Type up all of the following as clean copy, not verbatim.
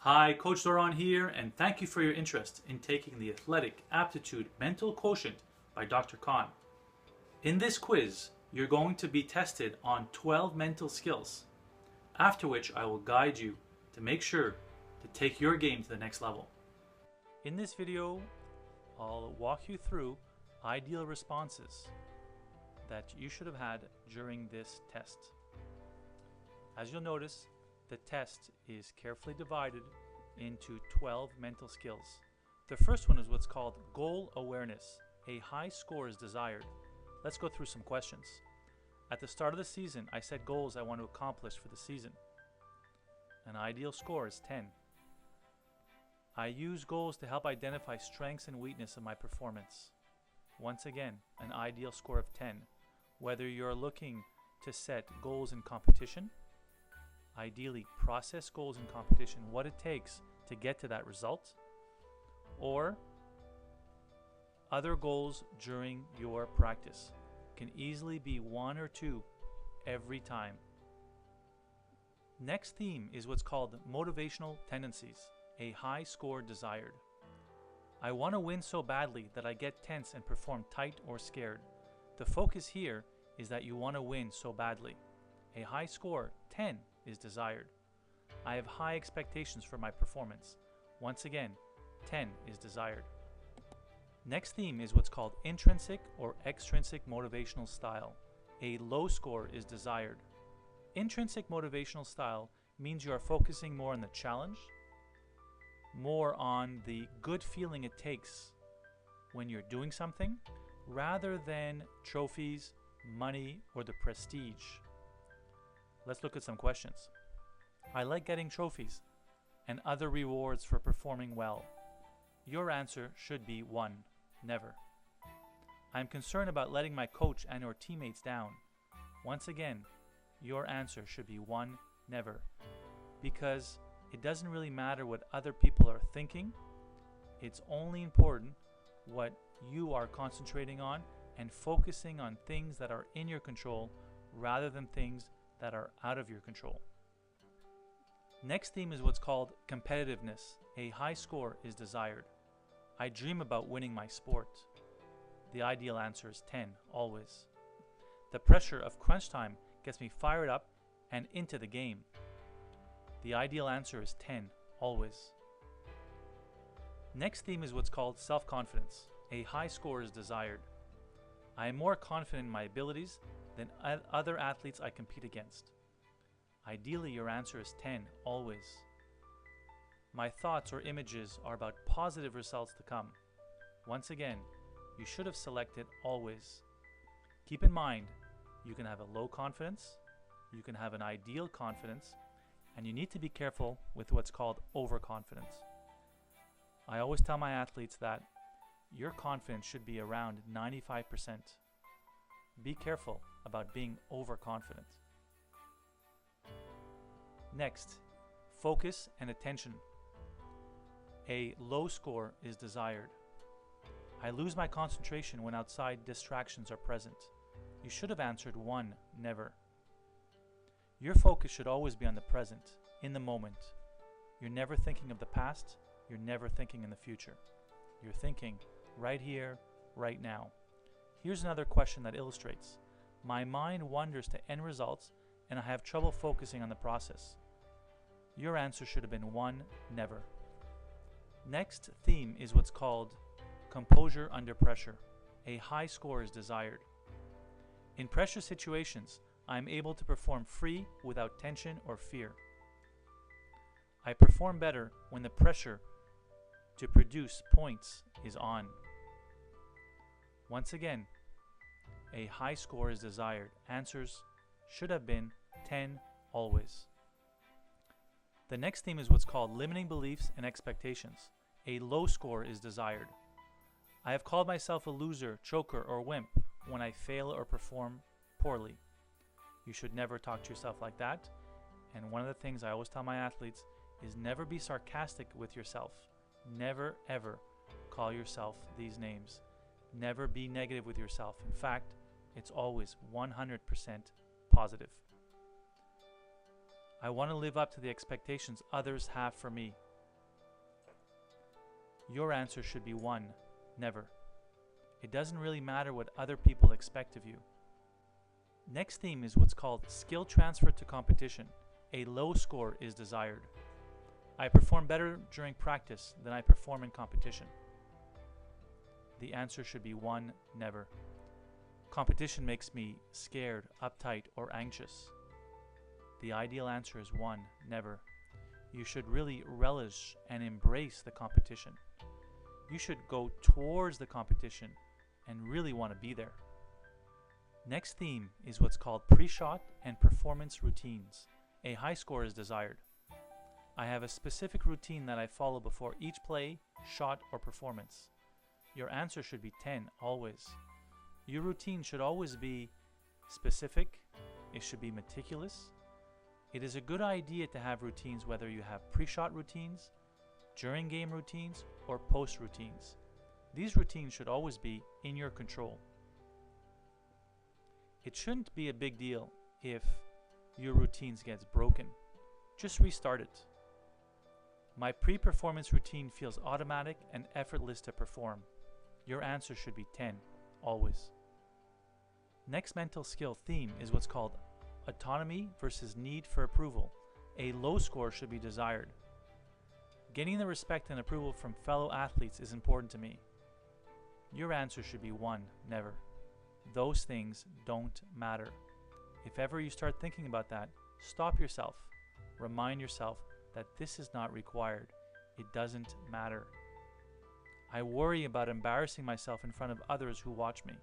Hi, Coach Doron here, and thank you for your interest in taking the Athletic Aptitude Mental Quotient by Dr. Khan. In this quiz, you're going to be tested on 12 mental skills, after which I will guide you to make sure to take your game to the next level. In this video, I'll walk you through ideal responses that you should have had during this test. As you'll notice, the test is carefully divided into 12 mental skills. The first one is what's called goal awareness. A high score is desired. Let's go through some questions. At the start of the season, I set goals I want to accomplish for the season. An ideal score is 10. I use goals to help identify strengths and weaknesses of my performance. Once again, an ideal score of 10. Whether you're looking to set goals in competition, ideally process goals in competition, what it takes to get to that result, or other goals during your practice. Can easily be 1 or 2 every time. Next theme is what's called motivational tendencies. A high score desired. I want to win so badly that I get tense and perform tight or scared. The focus here is that you want to win so badly. A high score, 10, is desired. I have high expectations for my performance. Once again, 10 is desired. Next theme is what's called intrinsic or extrinsic motivational style. A low score is desired. Intrinsic motivational style means you are focusing more on the challenge, more on the good feeling it takes when you're doing something, rather than trophies, money, or the prestige. Let's look at some questions. I like getting trophies and other rewards for performing well. Your answer should be 1, never. I'm concerned about letting my coach and or teammates down. Once again, your answer should be 1, never. Because it doesn't really matter what other people are thinking. It's only important what you are concentrating on and focusing on things that are in your control rather than things that are out of your control. Next theme is what's called competitiveness. A high score is desired. I dream about winning my sport. The ideal answer is 10, always. The pressure of crunch time gets me fired up and into the game. The ideal answer is 10, always. Next theme is what's called self-confidence. A high score is desired. I am more confident in my abilities than other athletes I compete against. Ideally, your answer is 10, always. My thoughts or images are about positive results to come. Once again, you should have selected always. Keep in mind, you can have a low confidence, you can have an ideal confidence, and you need to be careful with what's called overconfidence. I always tell my athletes that your confidence should be around 95%. Be careful about being overconfident. Next, focus and attention. A low score is desired. I lose my concentration when outside distractions are present. You should have answered 1, never. Your focus should always be on the present, in the moment. You're never thinking of the past, you're never thinking in the future. You're thinking right here, right now. Here's another question that illustrates. My mind wanders to end results and I have trouble focusing on the process. Your answer should have been 1, never. Next theme is what's called composure under pressure. A high score is desired. In pressure situations, I am able to perform free without tension or fear. I perform better when the pressure to produce points is on. Once again, a high score is desired. Answers should have been 10, always. The next theme is what's called limiting beliefs and expectations. A low score is desired. I have called myself a loser, choker, or wimp when I fail or perform poorly. You should never talk to yourself like that. And one of the things I always tell my athletes is never be sarcastic with yourself. Never, ever call yourself these names. Never be negative with yourself. In fact, it's always 100% positive. I want to live up to the expectations others have for me. Your answer should be 1. Never. It doesn't really matter what other people expect of you. Next theme is what's called skill transfer to competition. A low score is desired. I perform better during practice than I perform in competition. The answer should be 1. Never. Competition makes me scared, uptight, or anxious. The ideal answer is 1. Never. You should really relish and embrace the competition. You should go towards the competition and really want to be there. Next theme is what's called pre-shot and performance routines. A high score is desired. I have a specific routine that I follow before each play, shot, or performance. Your answer should be 10, always. Your routine should always be specific. It should be meticulous. It is a good idea to have routines, whether you have pre-shot routines, during game routines, or post routines. These routines should always be in your control. It shouldn't be a big deal if your routines gets broken. Just restart it. My pre-performance routine feels automatic and effortless to perform. Your answer should be 10, always. Next mental skill theme is what's called autonomy versus need for approval. A low score should be desired. Getting the respect and approval from fellow athletes is important to me. Your answer should be 1. Never. Those things don't matter. If ever you start thinking about that, stop yourself. Remind yourself that this is not required. It doesn't matter. I worry about embarrassing myself in front of others who watch me.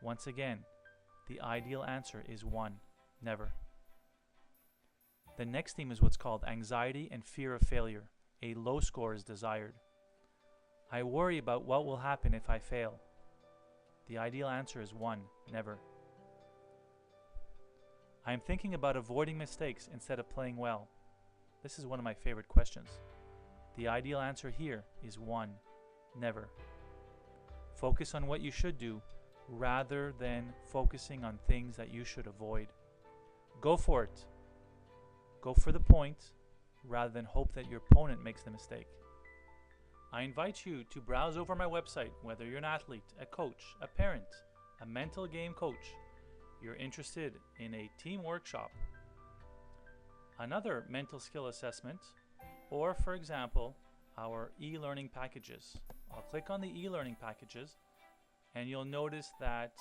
Once again, the ideal answer is 1. Never. The next theme is what's called anxiety and fear of failure. A low score is desired. I worry about what will happen if I fail. The ideal answer is 1. Never. I am thinking about avoiding mistakes instead of playing well. This is one of my favorite questions. The ideal answer here is 1. Never. Focus on what you should do rather than focusing on things that you should avoid. Go for it. Go for the point rather than hope that your opponent makes the mistake. I invite you to browse over my website, whether you're an athlete, a coach, a parent, a mental game coach, you're interested in a team workshop, another mental skill assessment, or for example, our e-learning packages. I'll click on the e-learning packages and you'll notice that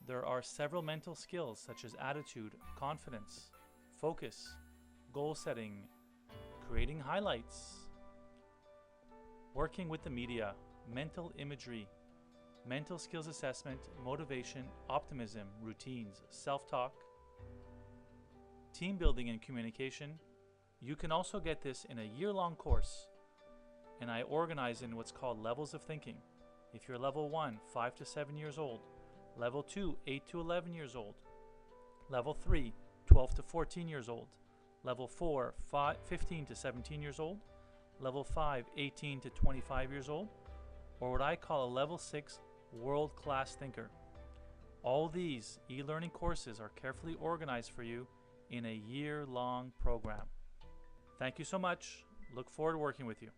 there are several mental skills such as attitude, confidence, focus, goal setting, creating highlights, working with the media, mental imagery, mental skills assessment, motivation, optimism, routines, self-talk, team building and communication. You can also get this in a year-long course, and I organize in what's called levels of thinking. If you're level 1, 5 to 7 years old, level 2, 8 to 11 years old, level 3, 12 to 14 years old, level 4, 15 to 17 years old, level 5, 18 to 25 years old, or what I call a level 6 world-class thinker. All these e-learning courses are carefully organized for you in a year-long program. Thank you so much. Look forward to working with you.